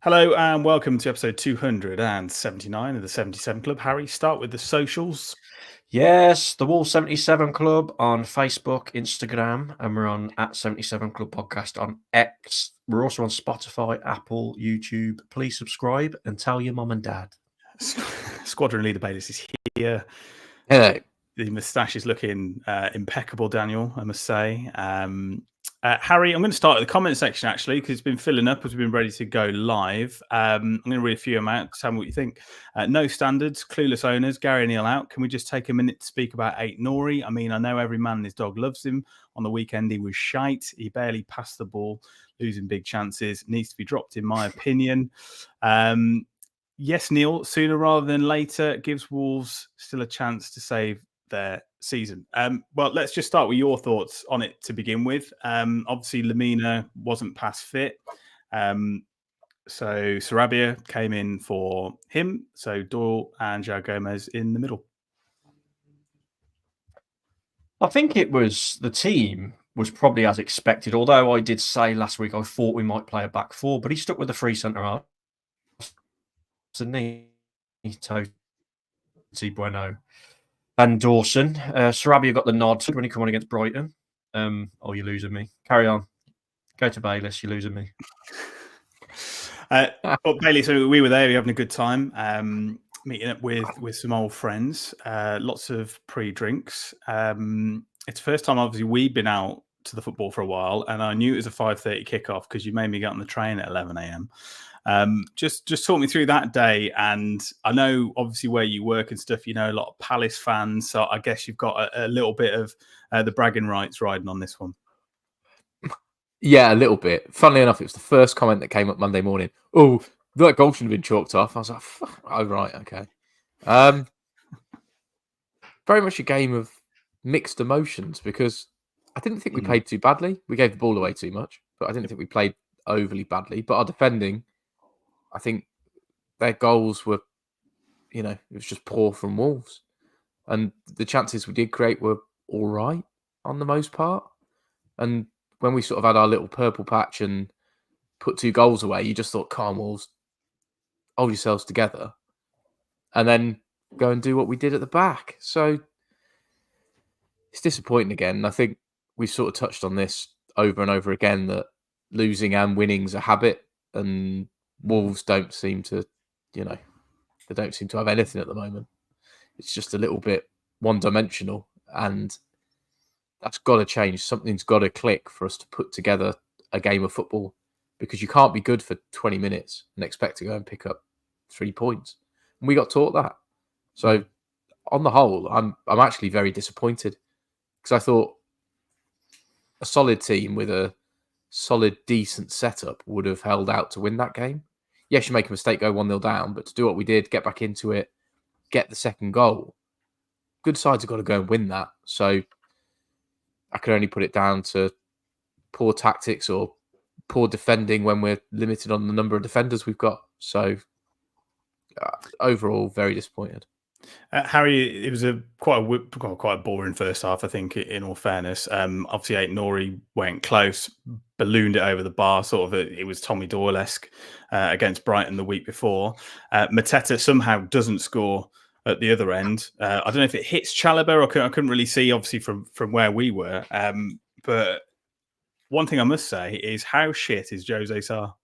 Hello and welcome to episode 279 of the 77 Club. Harry, start with the socials. Yes, the Wall 77 Club on Facebook, Instagram, and we're on at 77 Club Podcast on X. We're also on Spotify, Apple, YouTube. Please subscribe and tell your mum and dad. Squadron leader Bayliss is here. Hello. The moustache is looking impeccable, Daniel, I must say. Harry, I'm going to start at the comment section, actually, because it's been filling up as we've been ready to go live. I'm going to read a few of them out. Tell me what you think. No standards, clueless owners, Gary Neal out. Can we just take a minute to speak about 8 Nori? I mean, I know every man and his dog loves him. On the weekend, he was shite. He barely passed the ball, losing big chances. Needs to be dropped, in my opinion. Yes, Neil, sooner rather than later, gives Wolves still a chance to save their season. Well, let's just start with your thoughts on it to begin with. Obviously, Lamina wasn't past fit. So Sarabia came in for him. So Doyle and João Gomez in the middle. I think it was the team was probably as expected, although I did say last week I thought we might play a back four, but he stuck with the three centre-halves. Nito, Bueno, and Dawson. Sarabia got the nod when he came on against Brighton. Oh, you're losing me. Carry on. Go to Bayliss. You're losing me. Well, Bailey, so we were there. We were having a good time, meeting up with some old friends. Lots of pre-drinks. It's the first time, obviously, we've been out to the football for a while, and I knew it was a 5:30 kickoff because you made me get on the train at 11 a.m. Just talk me through that day. And I know, obviously, where you work and stuff, you know, a lot of Palace fans. So I guess you've got a little bit of the bragging rights riding on this one. Yeah, a little bit. Funnily enough, it was the first comment that came up Monday morning. Oh, that goal should have been chalked off. I was like, oh, right, okay. Very much a game of mixed emotions because I didn't think we played too badly. We gave the ball away too much, but I didn't think we played overly badly. But our defending, I think their goals were, it was just poor from Wolves. And the chances we did create were all right on the most part. And when we sort of had our little purple patch and put 2 goals away, you just thought, calm, Wolves, hold yourselves together. And then go and do what we did at the back. So it's disappointing again. I think we've sort of touched on this over and over again that losing and winning's a habit, and Wolves don't seem to, they don't seem to have anything at the moment. It's just a little bit one-dimensional, and that's got to change. Something's got to click for us to put together a game of football, because you can't be good for 20 minutes and expect to go and pick up 3 points. And we got taught that. So on the whole, I'm actually very disappointed, because I thought a solid team with a solid, decent setup would have held out to win that game. Yes, you make a mistake, go 1-0 down, but to do what we did, get back into it, get the second goal, good sides have got to go and win that. So I can only put it down to poor tactics or poor defending when we're limited on the number of defenders we've got. So overall, very disappointed. Harry, it was quite a boring first half, I think, in all fairness. Obviously, 8 Nori went close, ballooned it over the bar. It was Tommy Doyle-esque against Brighton the week before. Mateta somehow doesn't score at the other end. I don't know if it hits Chalobah, or I couldn't really see, obviously, from where we were. But one thing I must say is, how shit is Jose Sarr?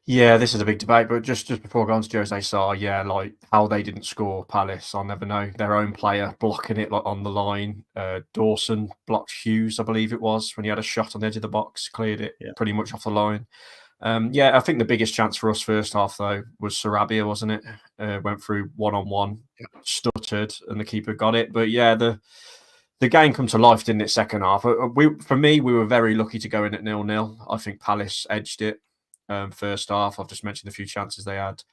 Yeah, this is a big debate, but just before going to Jose Sarr, yeah, like how they didn't score Palace, I'll never know. Their own player blocking it like on the line. Dawson blocked Hughes, I believe it was, when he had a shot on the edge of the box, cleared it pretty much off the line. I think the biggest chance for us first half, though, was Sarabia, wasn't it? Went through one-on-one, stuttered, and the keeper got it. But yeah, the game come to life, didn't it, second half? For me, we were very lucky to go in at 0-0. I think Palace edged it. First half, I've just mentioned a few chances they had,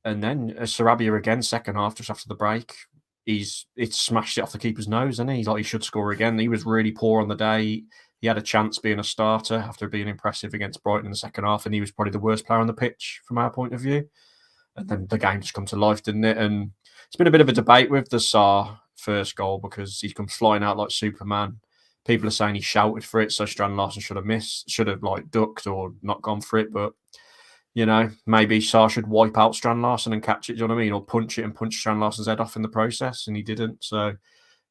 and then Sarabia again second half, just after the break, it's smashed it off the keeper's nose, and he should score again. He was really poor on the day. He had a chance being a starter after being impressive against Brighton in the second half, and he was probably the worst player on the pitch from our point of view. And then the game just come to life, didn't it? And it's been a bit of a debate with the Sarr first goal, because he comes flying out like Superman. People are saying he shouted for it, so Strand Larsen should have like ducked or not gone for it. But You know, maybe Sarr should wipe out Strand Larsen and catch it, do you know what I mean? Or punch it and punch Strand Larsen's head off in the process, and he didn't. So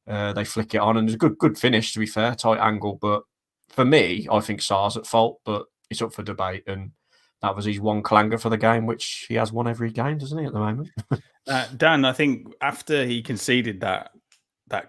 they flick it on, and it's a good finish, to be fair, tight angle. But for me, I think Sarr's at fault, but it's up for debate. And that was his one clanger for the game, which he has won every game, doesn't he, at the moment? Dan, I think after he conceded that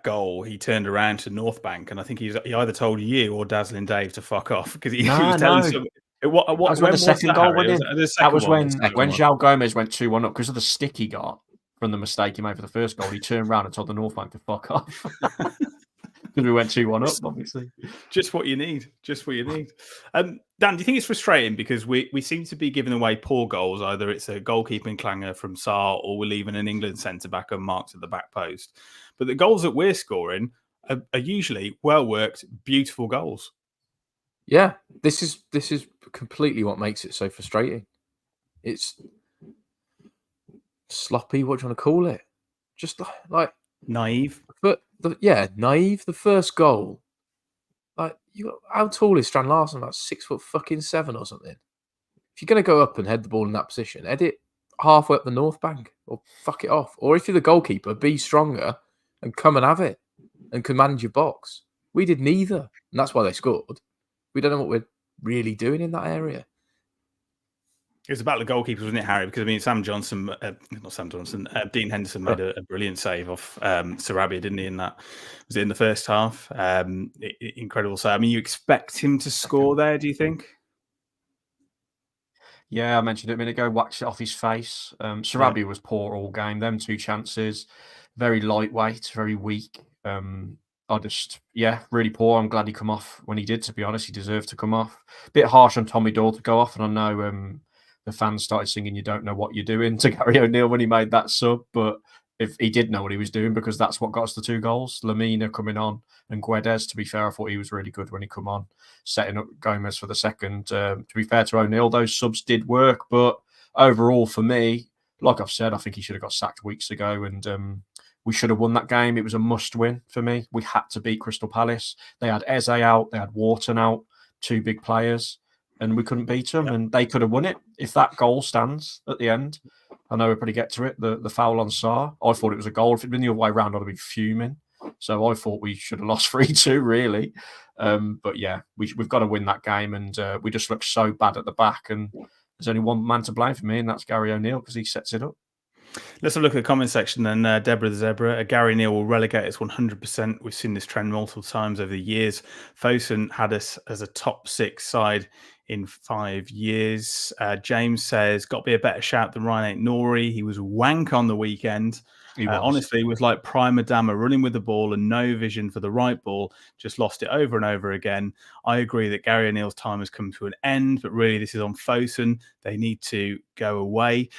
goal, he turned around to North Bank, and I think he either told you or Dazzling Dave to fuck off because he was telling some. What that was when the second goal went in. That was when one. João Gomez went 2-1 up because of the stick he got from the mistake he made for the first goal. He turned around and told the North Bank to fuck off. Because we went 2-1 up, obviously. Just what you need. Just what you need. Dan, do you think it's frustrating because we seem to be giving away poor goals? Either it's a goalkeeping clanger from Sarr or we're leaving an England centre-back unmarked at the back post. But the goals that we're scoring are usually well-worked, beautiful goals. Yeah, this is completely what makes it so frustrating. It's sloppy. What do you want to call it? Just like naive. But naive. The first goal, like how tall is Strand Larsen? Like 6'7" or something. If you're going to go up and head the ball in that position, head it halfway up the North Bank or fuck it off. Or if you're the goalkeeper, be stronger and come and have it and command your box. We did neither, and that's why they scored. We don't know what we're really doing in that area. It was about the goalkeepers, wasn't it, Harry? Because, I mean, Dean Henderson made a brilliant save off Sarabia, didn't he, in that? Was it in the first half? Incredible save. I mean, you expect him to score there, do you think? Yeah, I mentioned it a minute ago, whacked it off his face. Sarabia was poor all game. Them two chances, very lightweight, very weak. Really poor. I'm glad he come off when he did, to be honest. He deserved to come off. Bit harsh on Tommy Doyle to go off, and I know the fans started singing "You Don't Know What You're Doing" to Gary O'Neill when he made that sub, but if he did know what he was doing, because that's what got us the 2 goals. Lamina coming on and Guedes, to be fair, I thought he was really good when he come on, setting up Gomez for the second. To be fair to O'Neill, those subs did work, but overall for me, like I've said, I think he should have got sacked weeks ago, and we should have won that game. It was a must-win for me. We had to beat Crystal Palace. They had Eze out. They had Wharton out, 2 big players, and we couldn't beat them, and they could have won it. If that goal stands at the end, I know we'll probably get to it, the foul on Sarr, I thought it was a goal. If it had been the other way around, I'd have been fuming. So I thought we should have lost 3-2, really. But yeah, we've got to win that game, and we just look so bad at the back, and there's only one man to blame for me, and that's Gary O'Neill, because he sets it up. Let's have a look at the comment section then. Deborah the Zebra. Gary Neal will relegate us 100%. We've seen this trend multiple times over the years. Fosun had us as a top 6 side in 5 years. James says, got to be a better shout than Ryan Aït-Nouri. He was wank on the weekend. Honestly, it was like Prima Dama running with the ball and no vision for the right ball. Just lost it over and over again. I agree that Gary O'Neill's time has come to an end, but really this is on Fosun. They need to go away.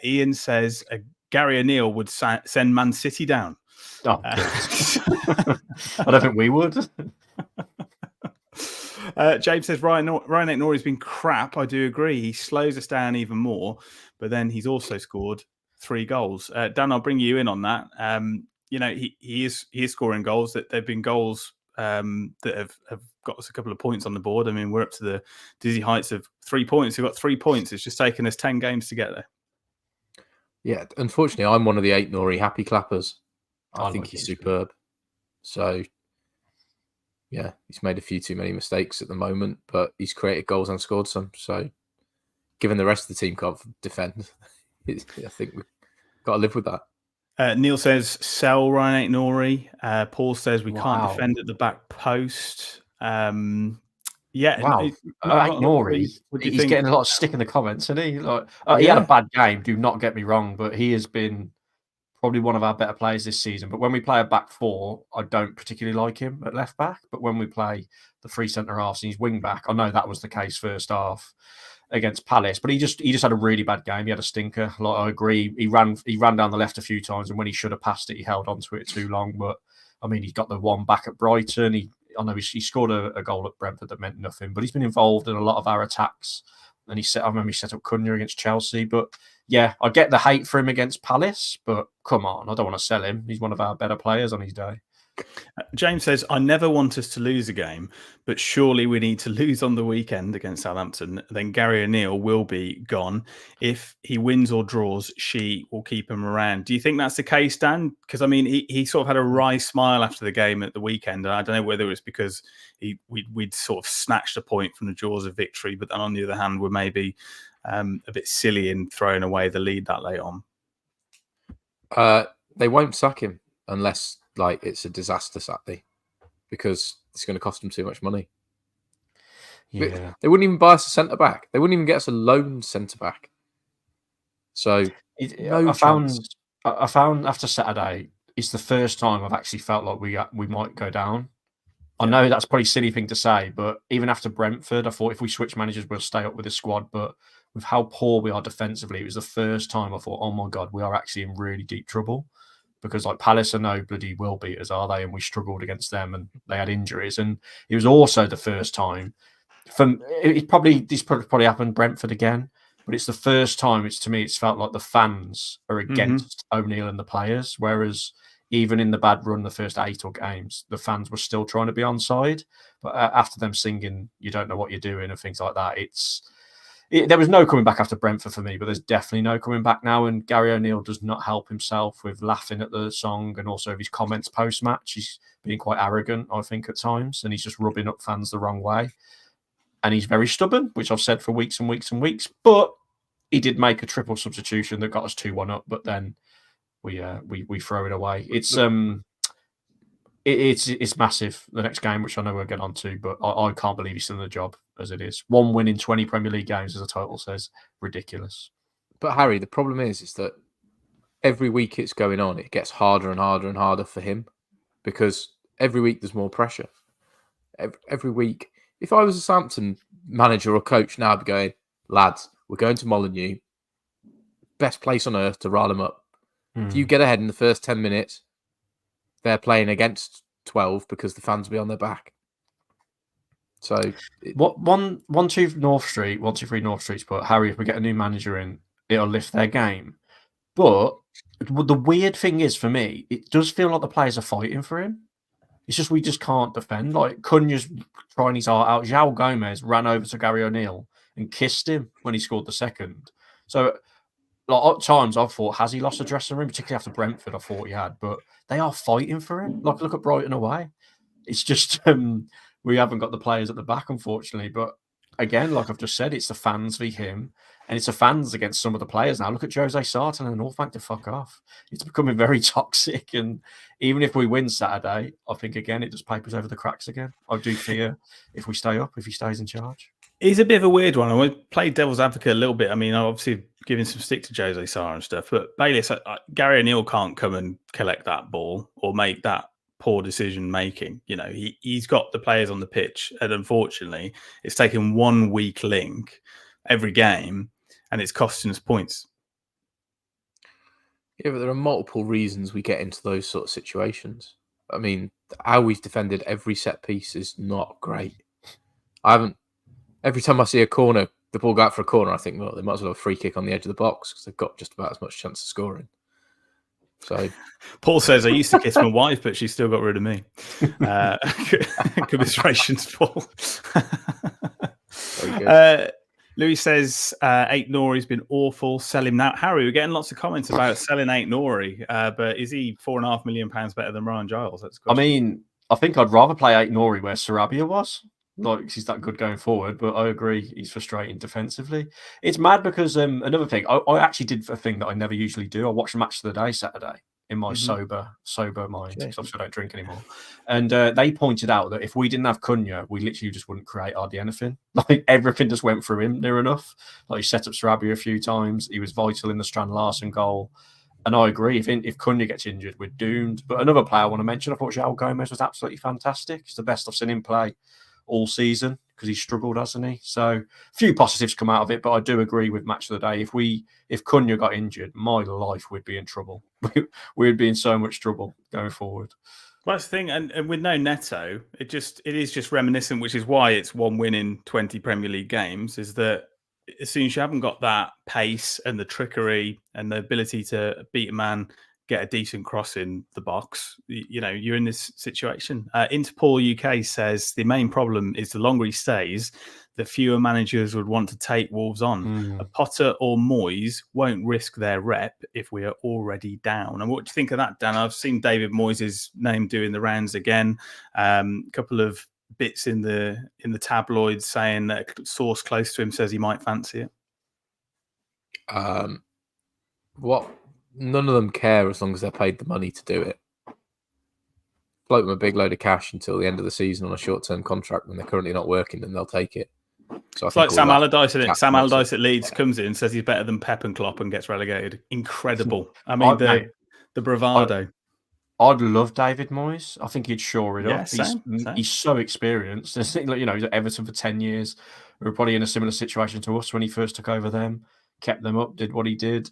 Ian says, Gary O'Neill would send Man City down. Oh, I don't think we would. James says, Ryan Aït-Nouri has been crap. I do agree. He slows us down even more, but then he's also scored 3 goals. Dan, I'll bring you in on that. He is scoring goals. That they've been goals that have got us a couple of points on the board. I mean, we're up to the dizzy heights of 3 points. We've got 3 points. It's just taken us 10 games to get there. Yeah, unfortunately, I'm one of the Aït-Nouri happy clappers. I think he's superb. So, yeah, he's made a few too many mistakes at the moment, but he's created goals and scored some. So, given the rest of the team can't defend, I think we've got to live with that. Neil says, sell Ryan Aït-Nouri. Paul says, we can't defend at the back post. Aït-Nouri, he's getting a lot of stick in the comments, isn't he? He had a bad game, do not get me wrong, but he has been probably one of our better players this season. But when we play a back 4, I don't particularly like him at left back. But when we play the 3 centre halves and he's wing back, I know that was the case first half against Palace, but he just had a really bad game. He had a stinker. I agree. He ran down the left a few times, and when he should have passed it, he held onto it too long. But I mean, he got the one back at Brighton. I know he scored a goal at Brentford that meant nothing, but he's been involved in a lot of our attacks. And I remember he set up Cunha against Chelsea. But yeah, I get the hate for him against Palace, but come on, I don't want to sell him. He's one of our better players on his day. James says, I never want us to lose a game, but surely we need to lose on the weekend against Southampton. Then Gary O'Neill will be gone. If he wins or draws, she will keep him around. Do you think that's the case, Dan? Because, I mean, he sort of had a wry smile after the game at the weekend. And I don't know whether it's because we'd sort of snatched a point from the jaws of victory, but then on the other hand, we're maybe a bit silly in throwing away the lead that late on. They won't sack him unless it's a disaster Saturday, because it's going to cost them too much money. Yeah, they wouldn't even buy us a centre back. They wouldn't even get us a loan centre back. So I found after Saturday, it's the first time I've actually felt like we might go down. I know that's probably a silly thing to say, but even after Brentford, I thought if we switch managers, we'll stay up with the squad. But with how poor we are defensively, it was the first time I thought, oh my God, we are actually in really deep trouble. Because Palace are no bloody will beaters, are they? And we struggled against them, and they had injuries. And it was also the first time. This probably happened Brentford again, but it's the first time. It's felt like the fans are against O'Neill and the players, whereas even in the bad run, the first 8 games, the fans were still trying to be onside. But after them singing, "You don't know what you're doing" and things like that, there was no coming back after Brentford for me, but there's definitely no coming back now. And Gary O'Neill does not help himself with laughing at the song and also his comments post-match. He's being quite arrogant, I think, at times, and he's just rubbing up fans the wrong way. And he's very stubborn, which I've said for weeks and weeks and weeks. But he did make a triple substitution that got us 2-1 up, but then we throw it away. It's massive, the next game, which I know we'll get on to, but I can't believe he's still in the job as it is. 1 win in 20 Premier League games, as the title says. Ridiculous. But Harry, the problem is that every week it's going on, it gets harder and harder and harder for him, because every week there's more pressure. Every week. If I was a Southampton manager or coach now, I'd be going, lads, we're going to Molineux. Best place on earth to rile them up. If you get ahead in the first 10 minutes, they're playing against 12 because the fans will be on their back. So, 1-2 North Street, 1-2-3 North Street's put, Harry, if we get a new manager in, it'll lift their game. But the weird thing is, for me, it does feel like the players are fighting for him. It's just we just can't defend. Cunha's trying his heart out. João Gomez ran over to Gary O'Neill and kissed him when he scored the second. So, at times I've thought, has he lost the dressing room? Particularly after Brentford, I thought he had. But they are fighting for him. Look at Brighton away. It's just we haven't got the players at the back, unfortunately. But again, like I've just said, it's the fans v him. And it's the fans against some of the players now. Look at Jose Sarton and North Bank to fuck off. It's becoming very toxic. And even if we win Saturday, I think, again, it just papers over the cracks again. I do fear if we stay up, if he stays in charge. He's a bit of a weird one. I want to play devil's advocate a little bit. I mean, obviously giving some stick to Jose Sarr and stuff, but Bayless, Gary O'Neill can't come and collect that ball or make that poor decision making. You know, he's got the players on the pitch, and unfortunately, it's taken 1 weak link every game, and it's costing us points. Yeah, but there are multiple reasons we get into those sort of situations. I mean, how we've defended every set piece is not great. Every time I see a corner, the ball go out for a corner, I think, well, they might as well have a free kick on the edge of the box because they've got just about as much chance of scoring. So, Paul says, I used to kiss my wife, but she still got rid of me. Commiserations, Paul. very good. Louis says, Ait Nouri's been awful. Sell him now. Harry, we're getting lots of comments about selling Ait Nouri, but is he £4.5 million better than Ryan Giles? That's I mean, I think I'd rather play Ait Nouri where Sarabia was. He's that good going forward, but I agree he's frustrating defensively. It's mad because another thing, I actually did a thing that I never usually do. I watched the match of the day Saturday in my sober mind, because obviously I don't drink anymore. And they pointed out that if we didn't have Cunha, we literally just wouldn't create hardly anything. Everything just went through him near enough. He set up Sarabia a few times. He was vital in the Strand Larsen goal. And I agree, if Cunha gets injured, we're doomed. But another player I want to mention, I thought João Gomez was absolutely fantastic. It's the best I've seen him play all season because he struggled, hasn't he? So a few positives come out of it, but I do agree with match of the day. If Cunha got injured, my life would be in trouble. We'd be in so much trouble going forward. Well, that's the thing, and with no Neto, it is just reminiscent, which is why it's 1 win in 20 Premier League games, is that as soon as you haven't got that pace and the trickery and the ability to beat a man get a decent cross in the box, you're in this situation. Interpol UK says the main problem is the longer he stays, the fewer managers would want to take Wolves on. A Potter or Moyes won't risk their rep if we are already down. And what do you think of that, Dan? I've seen David Moyes' name doing the rounds again. A couple of bits in the tabloids saying that a source close to him says he might fancy it. None of them care as long as they're paid the money to do it. Float them a big load of cash until the end of the season on a short-term contract when they're currently not working, and they'll take it. So it's like Sam Allardyce, isn't it? Sam Allardyce at Leeds comes in, says he's better than Pep and Klopp, and gets relegated. Incredible. I mean, the bravado. I'd love David Moyes. I think he'd shore it up. Same. He's so experienced. He's at Everton for 10 years. We were probably in a similar situation to us when he first took over them, kept them up, did what he did.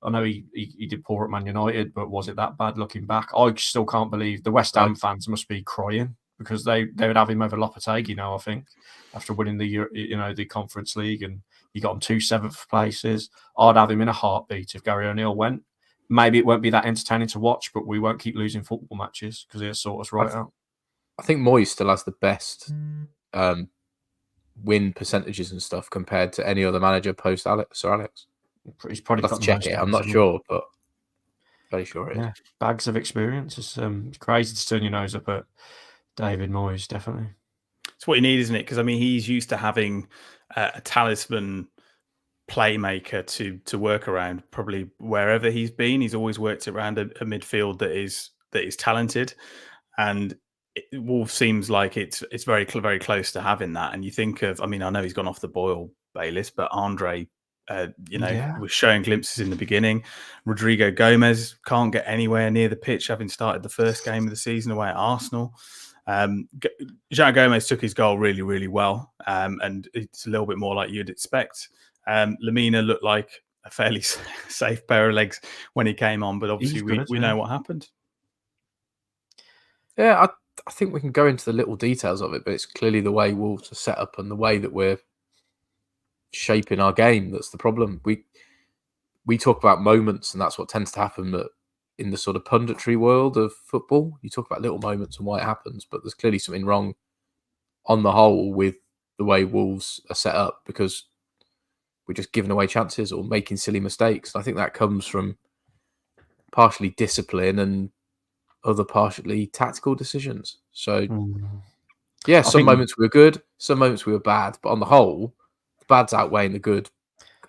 I know he did poor at Man United, but was it that bad looking back? I still can't believe the West Ham fans must be crying because they would have him over Lopetegui now, I think, after winning the Conference League, and he got him 2 7th places. I'd have him in a heartbeat if Gary O'Neill went. Maybe it won't be that entertaining to watch, but we won't keep losing football matches because he'll sort us right out. I think Moyes still has the best win percentages and stuff compared to any other manager post Sir Alex. He's probably got to check it. I'm not sure, but very sure it is. Bags of experience. It's crazy to turn your nose up at David Moyes, definitely. It's what you need, isn't it? Because, I mean, he's used to having a talisman playmaker to work around probably wherever he's been. He's always worked around a midfield that is talented. And Wolves seems like it's very, very close to having that. And you think of, I mean, I know he's gone off the boil, Bayliss, but Andre... was showing glimpses in the beginning. Rodrigo Gomez can't get anywhere near the pitch, having started the first game of the season away at Arsenal. João Gomez took his goal really, really well, and it's a little bit more like you'd expect. Lamina looked like a fairly safe pair of legs when he came on, but obviously we know what happened. Yeah, I think we can go into the little details of it, but it's clearly the way Wolves are set up and the way that we're shaping our game that's the problem. We talk about moments, and that's what tends to happen in the sort of punditry world of football. You talk about little moments and why it happens, but there's clearly something wrong on the whole with the way Wolves are set up because we're just giving away chances or making silly mistakes. I think that comes from partially discipline and other partially tactical decisions. So some moments we were good, some moments we were bad, but on the whole, bad's outweighing the good.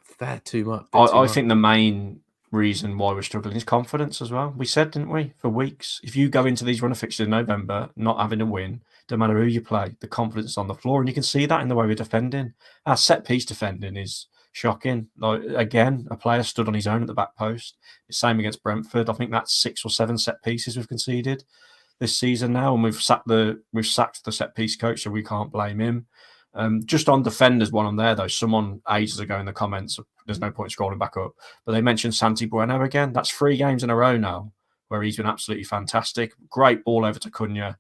Fair too much. I think the main reason why we're struggling is confidence as well. We said, didn't we, for weeks, if you go into these run of fixtures in November not having a win, no matter who you play, the confidence is on the floor, and you can see that in the way we're defending. Our set piece defending is shocking. Like again, a player stood on his own at the back post. The same against Brentford. I think that's 6 or 7 set pieces we've conceded this season now, and we've sacked the set piece coach, so we can't blame him. Just on defenders, one on there though, someone ages ago in the comments, there's no point scrolling back up, but they mentioned Santi Bueno again. That's 3 games in a row now where he's been absolutely fantastic. Great ball over to Cunha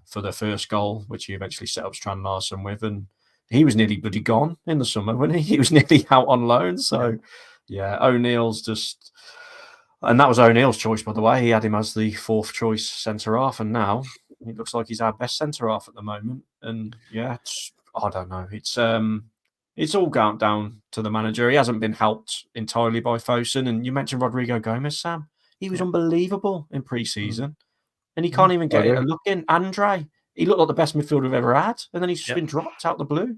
for the first goal, which he eventually set up Strand Larsen with, and he was nearly bloody gone in the summer, wasn't he? He was nearly out on loan. So yeah, O'Neill's just, and that was O'Neill's choice, by the way. He had him as the 4th choice centre half, and now it looks like he's our best centre half at the moment. And yeah, I don't know. It's all gone down to the manager. He hasn't been helped entirely by Fosun. And you mentioned Rodrigo Gomez, Sam. He was unbelievable in pre-season, and he can't even get a look in. Andre, he looked like the best midfielder we've ever had, and then he's just been dropped out the blue.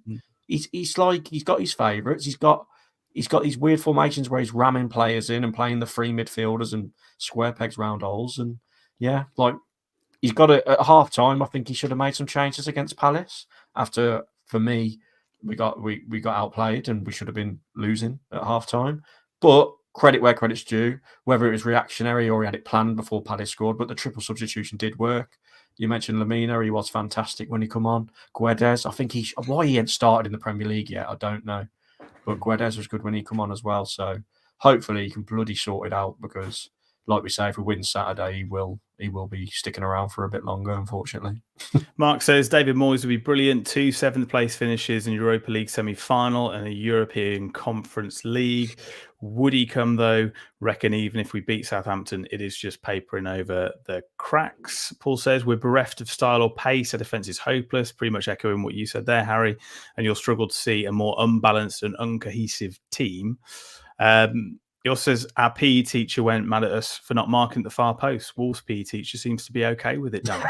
He's like he's got his favourites. He's got these weird formations where he's ramming players in and playing the free midfielders and square pegs round holes. And yeah, like he's got at half time. I think he should have made some changes against Palace after. For me, we got outplayed and we should have been losing at half time. But credit where credit's due, whether it was reactionary or he had it planned before Palace scored, but the triple substitution did work. You mentioned Lamina, he was fantastic when he come on. Guedes, I think why he hadn't started in the Premier League yet, I don't know. But Guedes was good when he come on as well. So hopefully he can bloody sort it out because like we say, if we win Saturday, he will be sticking around for a bit longer, unfortunately. Mark says David Moyes would be brilliant. 2 7th place finishes in Europa League semi-final and a European Conference League. Would he come though? Reckon even if we beat Southampton, it is just papering over the cracks. Paul says we're bereft of style or pace. Our defence is hopeless. Pretty much echoing what you said there, Harry. And you'll struggle to see a more unbalanced and uncohesive team. He also says our PE teacher went mad at us for not marking the far post. Wolves PE teacher seems to be okay with it, Dan.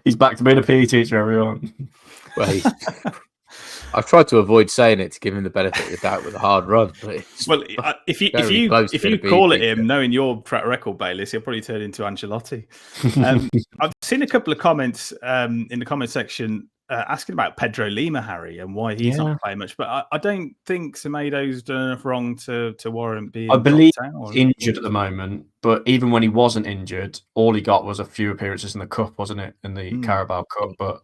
He's back to being a PE teacher, everyone. Well, I've tried to avoid saying it to give him the benefit of the doubt with a hard run. Well, if you call it him, knowing your track record, Bayliss, he'll probably turn into Ancelotti. I've seen a couple of comments in the comment section asking about Pedro Lima, Harry, and why he's not playing much. But I don't think Semedo's done enough wrong to warrant being. I believe he's injured at the moment, but even when he wasn't injured, all he got was a few appearances in the cup, wasn't it? In the Carabao Cup. But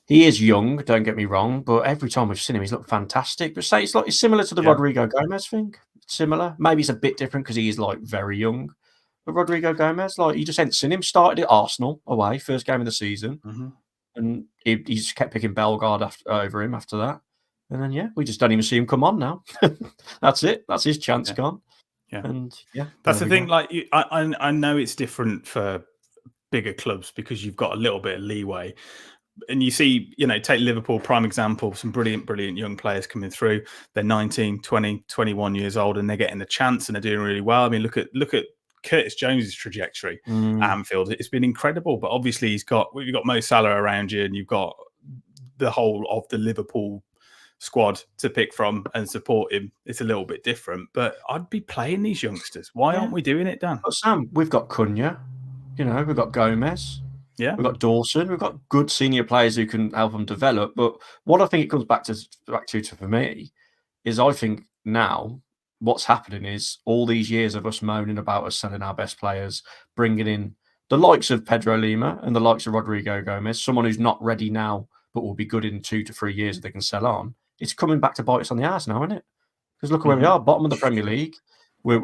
he is young, don't get me wrong. But every time we've seen him, he's looked fantastic. But say it's similar to the Rodrigo Gomez thing. Similar, maybe it's a bit different because he is very young. But Rodrigo Gomez, you just hadn't seen him. Started at Arsenal away, first game of the season. Mm-hmm. And he just kept picking Bellegarde over him after that. And then, we just don't even see him come on now. That's it. That's his chance gone. Yeah. And, that's the thing. I know it's different for bigger clubs because you've got a little bit of leeway. And you see, take Liverpool, prime example, some brilliant young players coming through. They're 19, 20, 21 years old and they're getting the chance and they're doing really well. I mean, look at Curtis Jones's trajectory at Anfield. It's been incredible, but obviously you've got Mo Salah around you and you've got the whole of the Liverpool squad to pick from and support him. It's a little bit different, but I'd be playing these youngsters. Why aren't we doing it, Dan? Well, Sam, we've got Cunha, we've got Gomez, we've got Dawson, we've got good senior players who can help them develop. But what I think it comes back to for me is I think now what's happening is all these years of us moaning about us selling our best players, bringing in the likes of Pedro Lima and the likes of Rodrigo Gomez, someone who's not ready now, but will be good in 2 to 3 years that they can sell on. It's coming back to bite us on the arse now, isn't it? Because look where we are, bottom of the Premier League. We're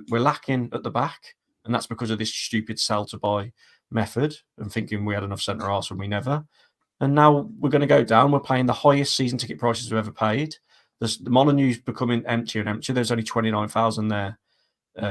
lacking at the back, and that's because of this stupid sell to buy method and thinking we had enough centre arse when we never. And now we're going to go down. We're paying the highest season ticket prices we've ever paid. The Molyneux's becoming emptier and emptier. There's only 29,000 there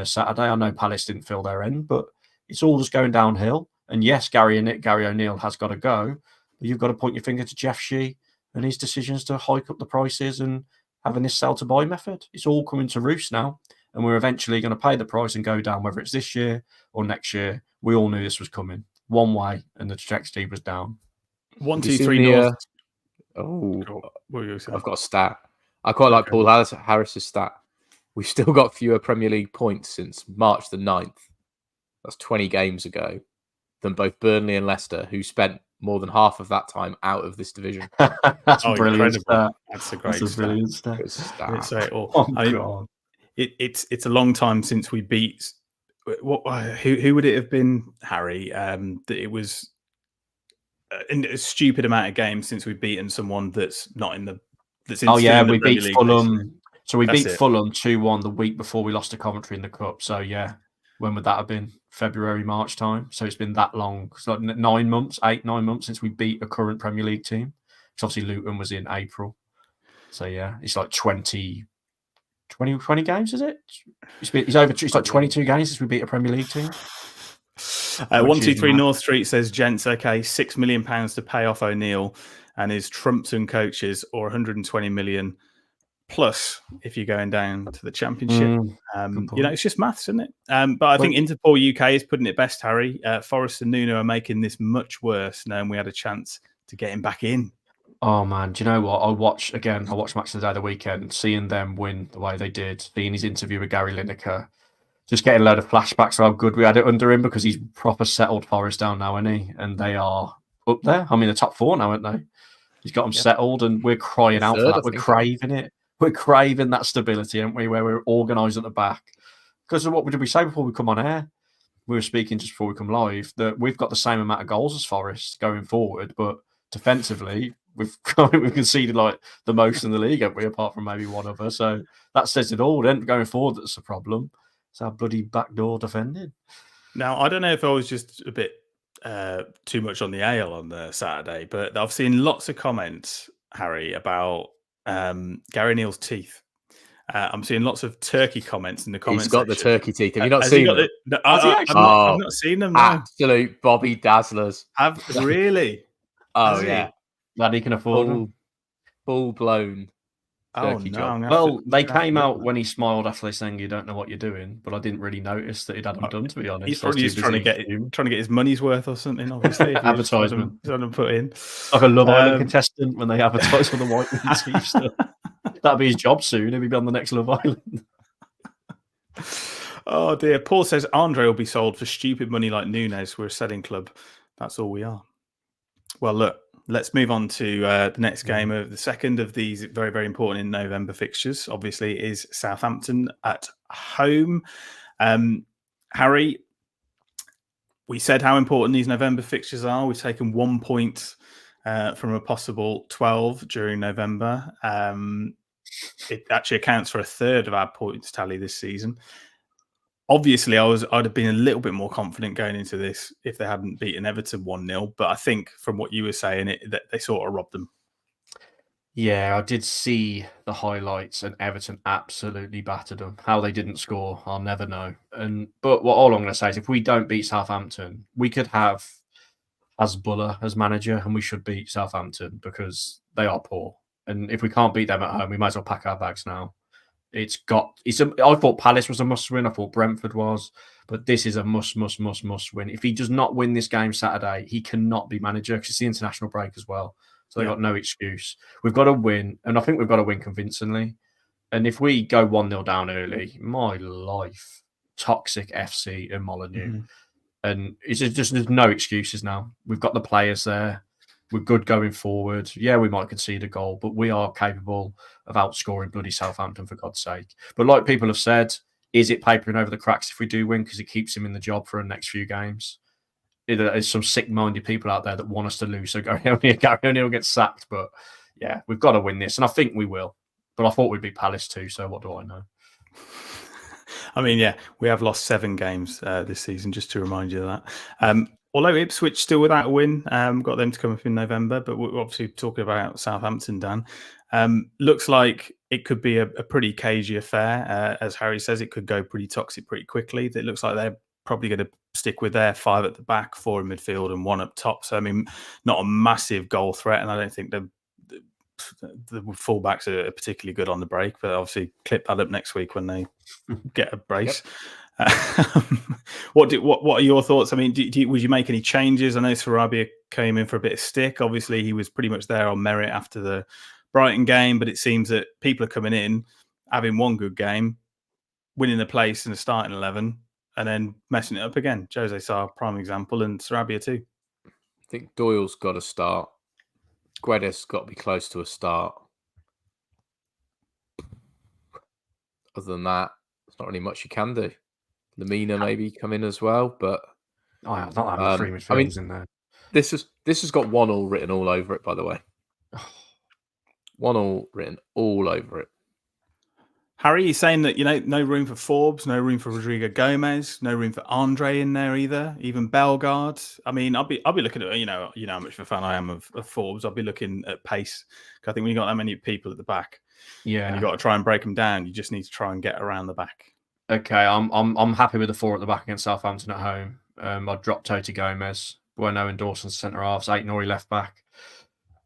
Saturday. I know Palace didn't fill their end, but it's all just going downhill. And yes, Gary O'Neill has got to go, but you've got to point your finger to Jeff Shee and his decisions to hike up the prices and having this sell to buy method. It's all coming to roost now, and we're eventually going to pay the price and go down, whether it's this year or next year. We all knew this was coming one way, and the trajectory was down. 1, 2, 3 North. I've got a stat. I quite like Paul Harris's stat. We've still got fewer Premier League points since March the 9th. That's 20 games ago than both Burnley and Leicester, who spent more than half of that time out of this division. That's brilliant. That's a great brilliant stat. It's a long time since we beat. Who would it have been, Harry? That it was a stupid amount of games since we've beaten someone that's not in the. We beat Fulham. So we beat Fulham 2-1 the week before we lost to Coventry in the Cup. So when would that have been? February, March time. So it's been that long. It's like 9 months since we beat a current Premier League team. Because obviously Luton was in April. So it's like 20 games, is it? It's like 22 games since we beat a Premier League team. 123 North Street says, gents, okay, £6 million to pay off O'Neill and his Trumps and coaches, or 120 million plus if you're going down to the Championship. It's just maths, isn't it? But I think Interpol UK is putting it best, Harry. Forrest and Nuno are making this much worse, knowing we had a chance to get him back in. Oh man, do you know what? I watched Match of the Day the weekend, seeing them win the way they did, seeing his interview with Gary Lineker, just getting a load of flashbacks of how good we had it under him, because he's proper settled Forest down now, isn't he? And they are up there. I mean, the top 4 now, aren't they? He's got them settled, and we're crying out for that. We're craving it. We're craving that stability, aren't we? Where we're organised at the back. Because of what did we say before we come on air? We were speaking just before we come live that we've got the same amount of goals as Forest going forward, but defensively, we've conceded like the most in the league, haven't we? Apart from maybe one other. So that says it all. Then going forward, that's a problem. It's our bloody backdoor defending. Now, I don't know if I was just a bit too much on the ale on the Saturday, but I've seen lots of comments, Harry, about Gary Neal's teeth. I'm seeing lots of turkey comments in the comments. He's got the section. turkey teeth. Have you not Has he seen got them? Has he actually? I've not seen them. No. Absolute Bobby Dazzlers. Have really? Oh, Has he? yeah. Glad he can afford them. Full blown turkey job. Well, they came out when he smiled after they sang "You Don't Know What You're Doing," but I didn't really notice that he'd had them done. To be honest, he's probably just trying to get his money's worth or something. Obviously, advertisement. Trying to put in like a Love Island contestant when they advertise for the white teeth stuff. That'll be his job soon. He'll be on the next Love Island. Oh dear. Paul says Andre will be sold for stupid money like Nunes. We're a selling club. That's all we are. Well, look. Let's move on to the next game of the second of these very, very important in November fixtures. Obviously, is Southampton at home. Harry, we said how important these November fixtures are. We've taken 1 point from a possible 12 during November. It actually accounts for a third of our points tally this season. Obviously, I'd have been a little bit more confident going into this if they hadn't beaten Everton 1-0. But I think from what you were saying, that they sort of robbed them. Yeah, I did see the highlights, and Everton absolutely battered them. How they didn't score, I'll never know. But all I'm going to say is, if we don't beat Southampton, we could have Hasbulla as manager, and we should beat Southampton because they are poor. And if we can't beat them at home, we might as well pack our bags now. I thought Palace was a must-win. I thought Brentford was. But this is a must win. If he does not win this game Saturday, he cannot be manager because it's the international break as well. So they've got no excuse. We've got to win. And I think we've got to win convincingly. And if we go 1-0 down early, my life, toxic FC and Molineux. Mm-hmm. And it's just there's no excuses now. We've got the players there. We're good going forward. Yeah, we might concede a goal, but we are capable of outscoring bloody Southampton, for God's sake. But like people have said, is it papering over the cracks if we do win because it keeps him in the job for the next few games? There's some sick-minded people out there that want us to lose, so Gary O'Neill gets sacked. But yeah, we've got to win this, and I think we will. But I thought we'd beat Palace too, so what do I know? I mean, yeah, we have lost 7 games this season, just to remind you of that. Although Ipswich still without a win, got them to come up in November, but we're obviously talking about Southampton, Dan. Looks like it could be a pretty cagey affair. As Harry says, it could go pretty toxic pretty quickly. It looks like they're probably going to stick with their 5 at the back, 4 in midfield and 1 up top. So, I mean, not a massive goal threat, and I don't think the fullbacks are particularly good on the break, but obviously clip that up next week when they get a brace. Yep. What are your thoughts? I mean, would you make any changes? I know Sarabia came in for a bit of stick. Obviously, he was pretty much there on merit after the Brighton game, but it seems that people are coming in, having one good game, winning a place in the starting 11, and then messing it up again. Jose Sarr, prime example, and Sarabia too. I think Doyle's got to start. Guedes got to be close to a start. Other than that, there's not really much you can do. Lamina maybe come in as well, but I'm not having 3 midfielders in there. This has got 1-1 written all over it, by the way. 1-1 written all over it. Harry, you're saying that no room for Forbes, no room for Rodrigo Gomez, no room for Andre in there either, even Bellegarde. I mean, I'll be looking at you know how much of a fan I am of Forbes. I'll be looking at pace. I think when you got that many people at the back, and you got to try and break them down, you just need to try and get around the back. Okay, I'm happy with the 4 at the back against Southampton at home. I'd drop Toti Gomez, Bueno and Dawson centre halves, Aït-Nouri left back,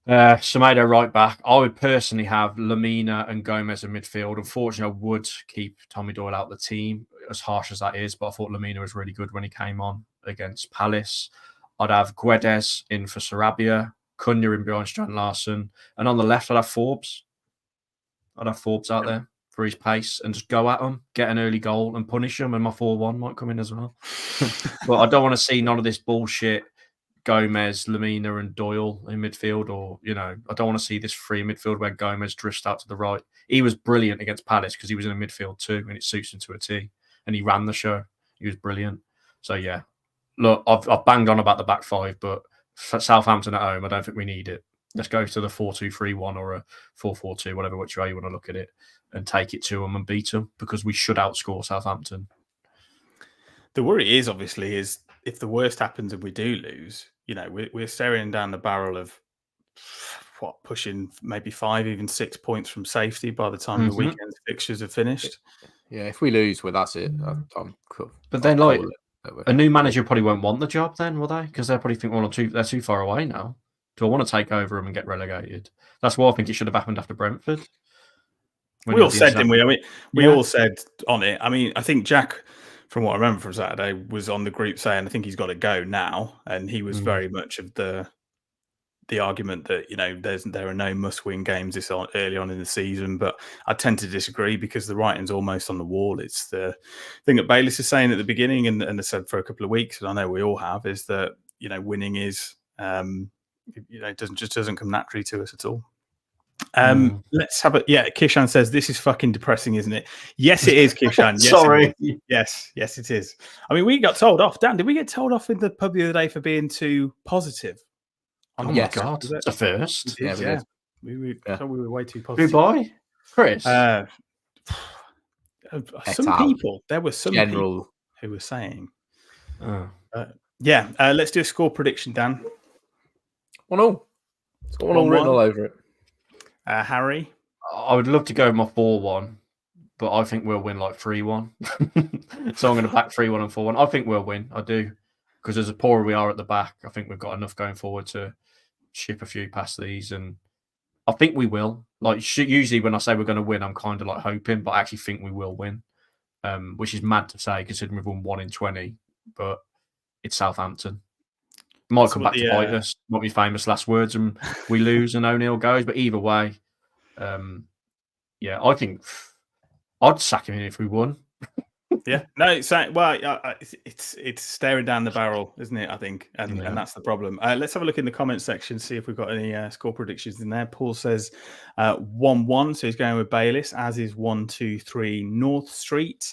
Semedo right back. I would personally have Lamina and Gomez in midfield. Unfortunately, I would keep Tommy Doyle out of the team, as harsh as that is, but I thought Lamina was really good when he came on against Palace. I'd have Guedes in for Sarabia, Cunha in behind Strand Larson, and on the left I'd have Forbes. Out there for his pace and just go at them, get an early goal and punish them, and my 4-1 might come in as well. But I don't want to see none of this bullshit Gomez, Lamina and Doyle in midfield, or, I don't want to see this free midfield where Gomez drifts out to the right. He was brilliant against Palace because he was in the midfield too, and it suits him to a T. And he ran the show. He was brilliant. So, yeah. Look, I've banged on about the back 5, but for Southampton at home, I don't think we need it. Let's go to the 4-2-3-1 or a 4-4-2, whatever which way you want to look at it, and take it to them and beat them because we should outscore Southampton. The worry is obviously is if the worst happens and we do lose, we're staring down the barrel of pushing maybe 5, even 6 points from safety by the time the weekend's fixtures are finished. Yeah, if we lose, well, that's it. I'm cool. But then, like, a new manager probably won't want the job then, will they? Because they'll probably think, well, they're too far away now. Do I want to take over them and get relegated? That's what I think it should have happened after Brentford. We all said, didn't we? I mean, we all said on it. I mean, I think Jack, from what I remember from Saturday, was on the group saying, I think he's got to go now. And he was very much of the argument that, there are no must-win games early on in the season. But I tend to disagree because the writing's almost on the wall. It's the thing that Bayliss is saying at the beginning and I said for a couple of weeks, and I know we all have, is that, winning is, it doesn't come naturally to us at all. Let's have it. Yeah, Kishan says this is fucking depressing, isn't it? Yes, it is, Kishan. Yes, sorry. Yes, it is. I mean, we got told off. Dan, did we get told off in the pub the other day for being too positive? Oh my god, it's a first. We did. We were way too positive. Goodbye, Chris. Some people. There were some people who were saying. Let's do a score prediction, Dan. 1-1. It's got 1-1 written all over it. Harry? I would love to go with my 4-1, but I think we'll win like 3-1. So I'm going to back 3-1 and 4-1. I think we'll win. I do. Because as poor as we are at the back, I think we've got enough going forward to ship a few past these. And I think we will. Like, usually when I say we're going to win, I'm kind of like hoping, but I actually think we will win. Which is mad to say considering we've won 1 in 20, but it's Southampton. Might come back to bite us. Might be famous last words, and we lose and O'Neill goes. But either way, I think I'd sack him if we won. It's staring down the barrel, isn't it? I think, and that's the problem. Let's have a look in the comments section, see if we've got any score predictions in there. Paul says 1-1, so he's going with Bayliss, as is 1-2-3 North Street.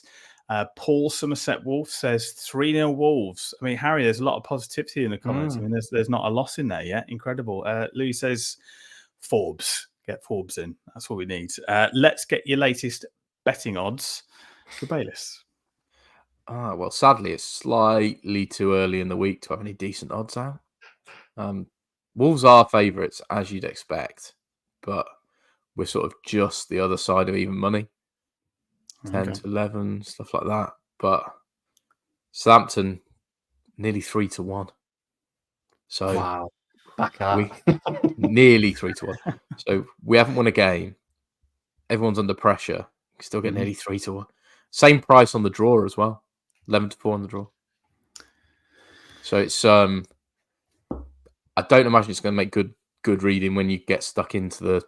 Paul Somerset Wolf says 3-0 Wolves. I mean, Harry, there's a lot of positivity in the comments. I mean, there's not a loss in there yet. Incredible. Louis says Forbes. Get Forbes in. That's what we need. Let's get your latest betting odds for Bayliss. Well, sadly, it's slightly too early in the week to have any decent odds out. Wolves are favourites, as you'd expect, but we're sort of just the other side of even money. 10 to 11, stuff like that. But Southampton, nearly 3-1. So wow, back up. Nearly 3-1. So we haven't won a game. Everyone's under pressure. We still get nearly 3-1. Same price on the draw as well. 11-4 on the draw. So it's I don't imagine it's going to make good reading when you get stuck into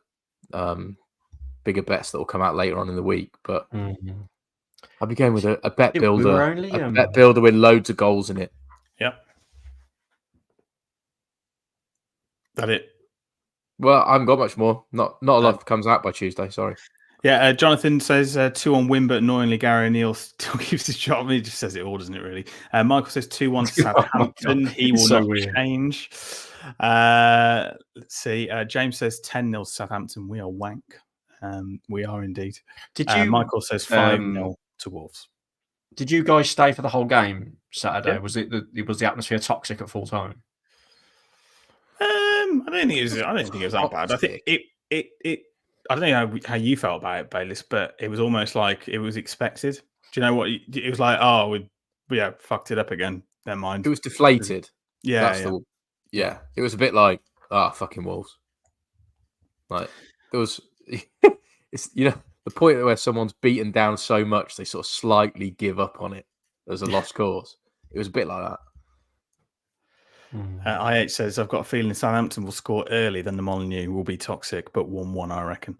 the bigger bets that will come out later on in the week, but I'll be going with a bet builder, bet builder with loads of goals in it. Yep. That it. Well, I haven't got much more. Not a lot comes out by Tuesday. Sorry. Yeah, Jonathan says 2-1 win, but annoyingly Gary O'Neill still gives his job. He just says it all, doesn't it? Really. Michael says 2-1 to Southampton. He will not change. Let's see. James says 10-0 Southampton. We are wank. We are indeed. Michael says 5-0 to Wolves. Did you guys stay for the whole game Saturday? Yeah. Was the atmosphere toxic at full time? I don't think it was that bad. I think it. I don't know how you felt about it, Bayliss, but it was almost like it was expected. Do you know what? It was like, we fucked it up again. Never mind. It was deflated. Yeah. It was a bit like, fucking Wolves. Like, there was, it's, the point where someone's beaten down so much, they sort of slightly give up on it as a lost cause. It was a bit like that. IH says, I've got a feeling Southampton will score early, then the Molineux will be toxic, but 1-1, I reckon.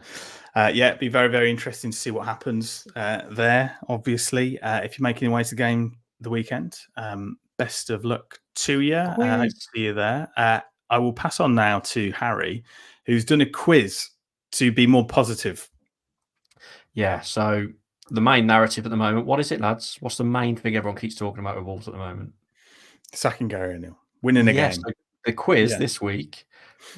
It'd be very, very interesting to see what happens there, obviously. If you're making your way to the game the weekend, best of luck to you. I hope to see you there. I will pass on now to Harry, who's done a quiz to be more positive. Yeah, so the main narrative at the moment, what is it, lads? What's the main thing everyone keeps talking about with Wolves at the moment? Sacking Gary O'Neill. Winning a game. The quiz Yeah. this week,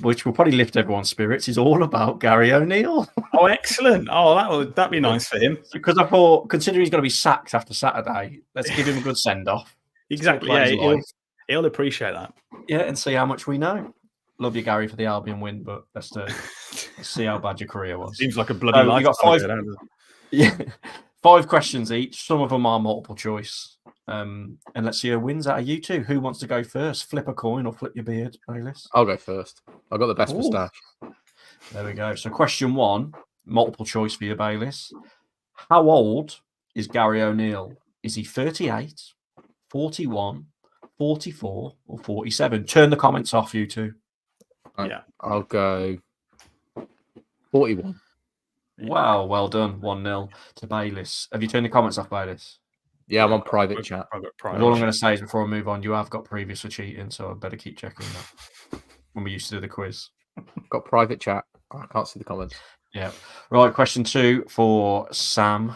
which will probably lift everyone's spirits, is all about Gary O'Neill. Oh, excellent. Oh, that'd be nice for him. Because I thought, considering he's going to be sacked after Saturday, let's give him a good send-off. Exactly. Talk Yeah, about his life. he'll appreciate that. Yeah, and see how much we know. Love you, Gary, for the Albion win, but let's see how bad your career was. Seems like a bloody You life. got 5 questions each. Some of them are multiple choice. And let's see who wins out of you two. Who wants to go first? Flip a coin or flip your beard, Bayliss? I'll go first. I've got the best Ooh. moustache. There we go. So question 1, multiple choice for you, Bayliss. How old is Gary O'Neill? Is he 38, 41, 44, or 47? Turn the comments off, you two. Yeah. I'll go 41. Wow, well done. 1-0 to Bayliss. Have you turned the comments off, Bayliss? Yeah, I'm on private chat. All I'm going to say is before I move on, you have got previous for cheating, so I better keep checking that when we used to do the quiz. Got private chat. I can't see the comments. Yeah. Right, question 2 for Sam.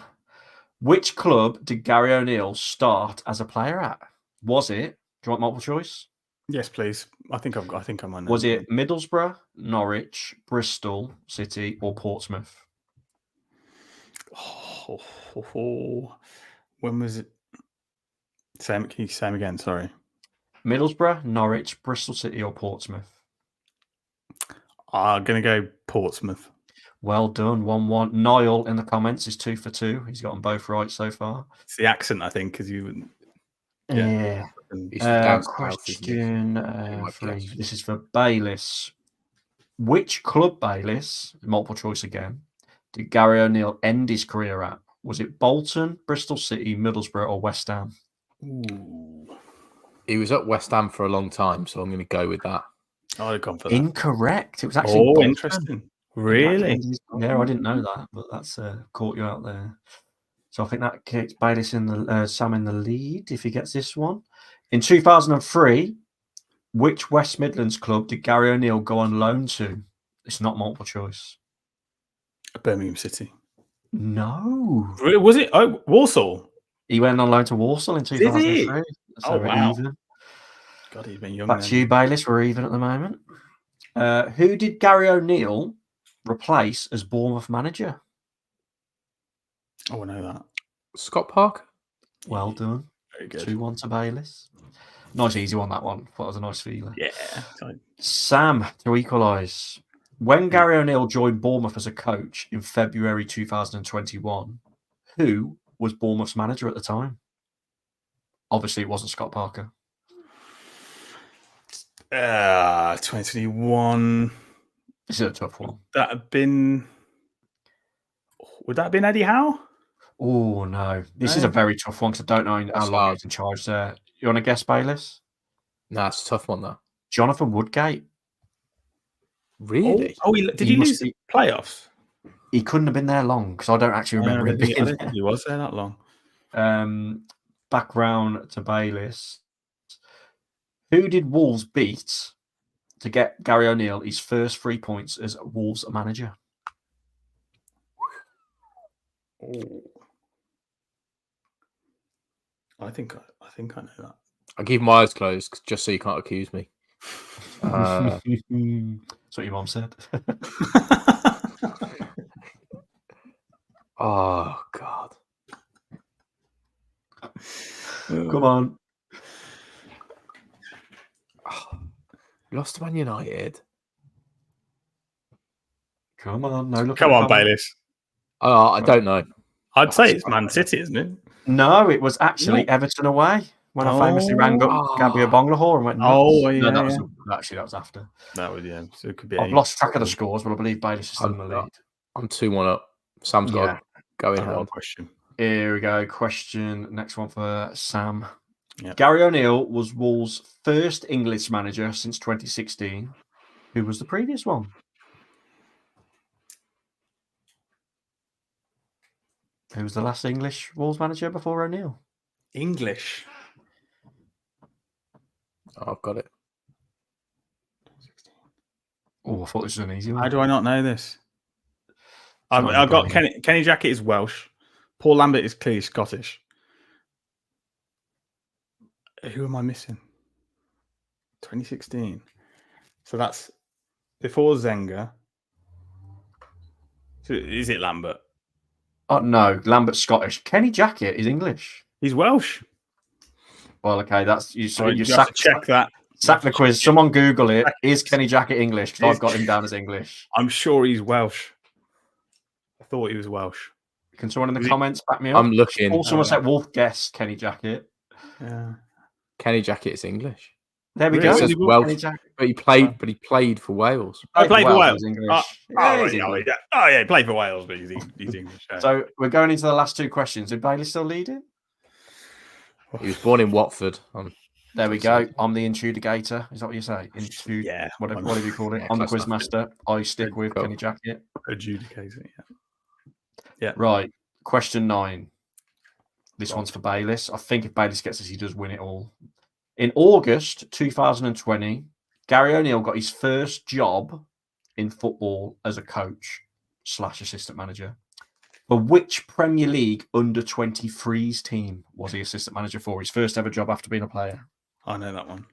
Which club did Gary O'Neill start as a player at? Was it, do you want multiple choice? Yes, please. I think I'm on. Was it Middlesbrough, Norwich, Bristol City, or Portsmouth? When was it? Can you say them again? Sorry. Middlesbrough, Norwich, Bristol City, or Portsmouth? I'm going to go Portsmouth. Well done. 1-1. Niall in the comments is 2 for 2. He's got them both right so far. It's the accent, I think, because you. Yeah. Question 3. This is for Bayliss. Which club, Bayliss, multiple choice again, did Gary O'Neill end his career at? Was it Bolton, Bristol City, Middlesbrough, or West Ham? Ooh. He was at West Ham for a long time, so I'm going to go with that. I'd have gone for that. Incorrect. It was actually Bolton. Interesting. Really? Yeah, I didn't know that, but that's caught you out there. So I think that kicks Bayliss in the Sam in the lead if he gets this one. In 2003, which West Midlands club did Gary O'Neill go on loan to? It's not multiple choice. Birmingham City. No. Was it? Oh, Walsall. He went on loan to Walsall in 2003. So oh, wow. Even. God, he's been young. Back to you, Bayliss. We're even at the moment. Who did Gary O'Neill replace as Bournemouth manager? Oh, I know that. Scott Parker. Well done. Very good. 2-1 to Bayliss. Nice easy one, that one. Thought it was a nice feeler. Yeah. Sam, to equalise. When Gary O'Neill joined Bournemouth as a coach in February 2021, who was Bournemouth's manager at the time? Obviously, it wasn't Scott Parker. 2021. This is a tough one. Would that have been Eddie Howe? Oh, no. This is a very tough one because I don't know how long he's in charge there. You want to guess, Bayliss? No, it's a tough one, though. Jonathan Woodgate. Really? Did he lose the playoffs? He couldn't have been there long because I don't actually remember him being I don't think he was there that long. Back round to Bayliss. Who did Wolves beat to get Gary O'Neill his first 3 points as Wolves manager? Oh. I think I know that. I'll keep my eyes closed just so you can't accuse me. That's what your mom said. Oh, God. Come on. Lost to Man United. Come on. No, Come on, Bayliss. I don't know. I'd say it's Man City, isn't it? No, it was actually Everton away when I famously rang up Gabriel Bonglahor and went, that was after. That would, yeah. So it could be. I've lost track of the scores, but I believe Bayliss is still in the lead. I'm 2-1 up. Sam's got to go in hand. Question. Here we go. Next one for Sam. Yep. Gary O'Neill was Wolves' first English manager since 2016. Who was the previous one? Who was the last English Wolves manager before O'Neill? English. Oh, I've got it. Oh, I thought this was an easy one. How do I not know this? I've got Kenny Jackett is Welsh. Paul Lambert is clearly Scottish. Who am I missing? 2016. So that's before Zenga. So is it Lambert? Oh no, Lambert's Scottish. Kenny Jackett is English. He's Welsh. Well, okay, that's you. So you have sack, to check that. Sack the quiz. Someone Google it. Check Is Kenny Jackett English? Because I've got him down as English. I'm sure he's Welsh. I thought he was Welsh. Can someone in the comments back me up? I'm looking. Or someone said Wolf guess Kenny Jackett. Yeah. Kenny Jackett is English. There we Really? go. It says Kenny Welsh, Jackett. but he played for Wales. I played for Wales. He's English. Oh, Yeah, he's yeah, English. he played for Wales, but he's English. Yeah. So we're going into the last two questions. Is Bailey still leading? He was born in Watford. There we go. I'm the intudigator. Is that what you say? Yeah. What do you call it? Yeah, I'm the close enough. quizmaster. I stick with Cool. Kenny Jackett. Adjudicator. Yeah. Right. Question 9. This one's for Bayliss. I think if Bayliss gets this, he does win it all. In August 2020, Gary O'Neill got his first job in football as a coach / assistant manager. For which Premier League under-23s team was he assistant manager for? His first ever job after being a player. I know that one.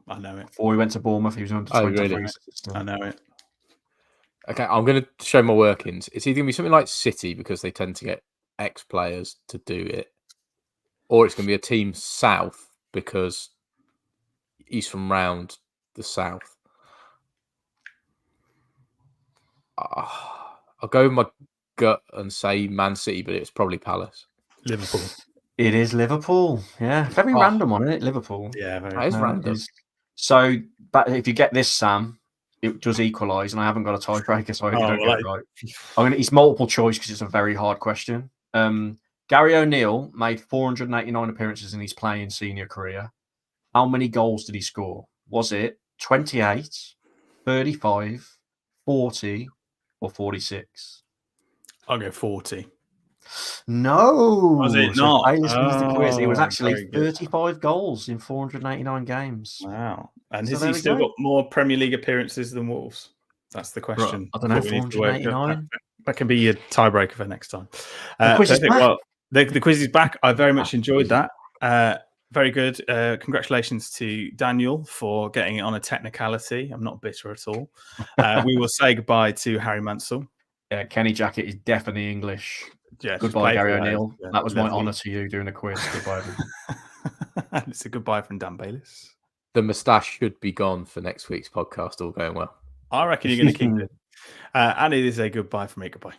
I know it. Before he went to Bournemouth, he was under 23s assistant. I know it. Okay, I'm going to show my workings. It's either going to be something like City because they tend to get ex-players to do it, or it's going to be a team south because he's from round the south. I'll go with my gut and say Man City, but it's probably Palace. Liverpool. It is Liverpool. Yeah, very random one, isn't it? Liverpool. Yeah, very That is random. So, but if you get this, Sam, it does equalise, and I haven't got a tiebreaker, so I hope you don't get it right. It's multiple choice because it's a very hard question. Gary O'Neill made 489 appearances in his playing senior career. How many goals did he score? Was it 28, 35, 40, or 46? I'll go 40. No. Was it not? Bayliss wins the quiz. It was Oh, actually very good. 35 goals in 489 games. Wow. And So has there he we still go. got more Premier League appearances than Wolves? That's the question. I don't know, that we need to work. 489. That can be your tiebreaker for next time. The quiz is perfect. back. Well, the quiz is back. I very much enjoyed that. Very good. Congratulations to Daniel for getting it on a technicality. I'm not bitter at all. We will say goodbye to Harry Mansell. Yeah, Kenny Jackett is definitely English. Yeah, Goodbye, Gary Wales. O'Neill. Yeah, That was my lovely. honour to you doing the quiz. Goodbye. And it's a goodbye from Dan Bayliss. The moustache should be gone for next week's podcast, all going well. I reckon you're going to keep it. And it is a goodbye from me. Goodbye.